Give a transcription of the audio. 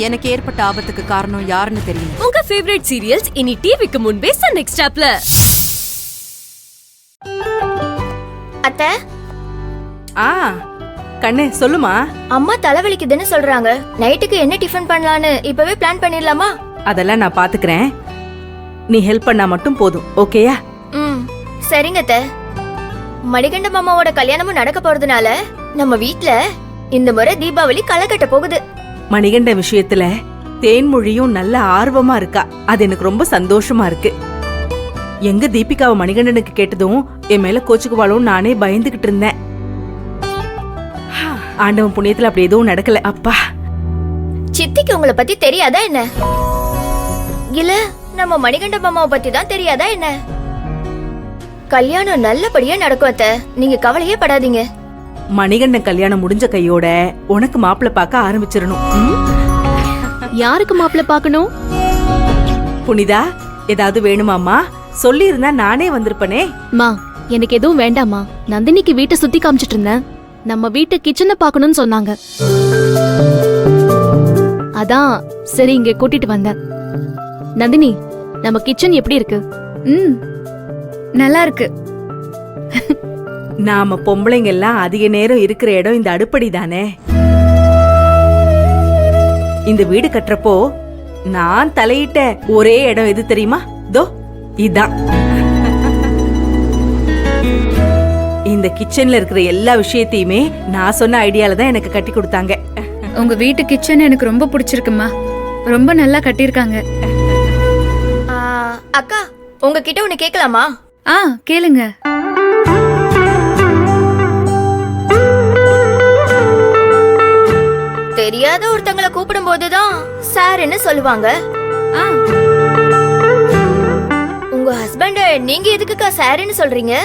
எனக்கு ஏற்பட்ட ஆபத்துக்கு காரணம் யாருன்னு தெரியும். உங்க ஃபேவரட் சீரியல்ஸ் இனி டிவிக்கு முன்பே சன் நெக்ஸ்டாப்ல. அத்தை. கண்ணு சொல்லுமா. அம்மா தலைவலிக்குதுன்னு சொல்றாங்க. நைட்டுக்கு என்ன டிஃபன் பண்ணலான்னு இப்பவே பிளான் பண்ணிடலாமா? அதெல்லாம் நான் பாத்துக்கிறேன். நீ ஹெல்ப் பண்ணா மட்டும் போதும். ஓகேயா? சரிங்க அத்தை. மணிகண்ட மாமாவோட கல்யாணமும் நடக்க போறதுனால நம்ம வீட்ல இந்த முறை தீபாவளி களை கட்ட போகுது. மணிகண்ட விஷயத்துல தேன்மொழியும் நல்ல ஆர்வமா இருக்கா. அது எனக்கு ரொம்ப சந்தோஷமா இருக்கு. எங்க தீபிகாவை மணிகண்டனுக்கு கேட்டதும் என் மேல கோச்சுக்குவாளும் நானே பயந்துகிட்டு இருந்தேன். ஆண்டவன் புண்ணியத்துல அப்படி எதுவும் நடக்கல. அப்பா, சித்திக்கு உங்களை பத்தி தெரியாதா என்ன? இல்ல நம்ம மணிகண்ட மாமாவை பத்தி தான் தெரியாதா என்ன? கல்யாணம் நல்லபடியா நடக்கும் அத்தை, நீங்க கவலையே படாதீங்க. மணிகண்டன் கல்யாணம் முடிஞ்ச கையோட உனக்கு மாப்பிள்ள பார்க்க ஆரம்பிச்சிடணும். யாருக்கு மாப்பிள்ள பார்க்கணும்? புனிதா, ஏதாவது வேணுமாமா? சொல்லி இருந்தா நானே வந்திருப்பனே. மா, எனக்கு எதுவும் வேண்டாமா. நந்தினிக்கு வீட்டை சுத்தி காமிச்சிட்டு இருந்தேன். நம்ம வீட்டு கிச்சனை பார்க்கணும்னு சொன்னாங்க. அதான் சரி இங்க கூட்டிட்டு வந்தேன். நந்தினி, நம்ம கிச்சன் எப்படி இருக்கு? நல்லா இருக்கு. நாம பொம்பளைங்க எல்லாம் அதிக நேரம் இருக்கிற இடம் இந்த அடுப்படி தானே. இந்த வீடு கட்டுறப்போ நான் தலையிட்ட ஒரே இடம் எது தெரியுமா? தோ இதான். இந்த கிச்சன்ல இருக்கிற எல்லா விஷயத்தையுமே நான் சொன்ன ஐடியால தான் எனக்கு கட்டி கொடுத்தாங்க. உங்க வீட்டு கிச்சன் எனக்கு ரொம்ப பிடிச்சிருக்குமா. ரொம்ப நல்லா கட்டியிருக்காங்க. அக்கா, உங்ககிட்ட ஒண்ணு கேட்கலாமா? கேளுங்க. தெரியாத ஒருத்தங்களை கூப்பிடும் போதுதான் சார்ன்னு சொல்லுவாங்க. உங்க ஹஸ்பண்ட் நீங்க எதுக்குக்கா சார்ன்னு சொல்றீங்க?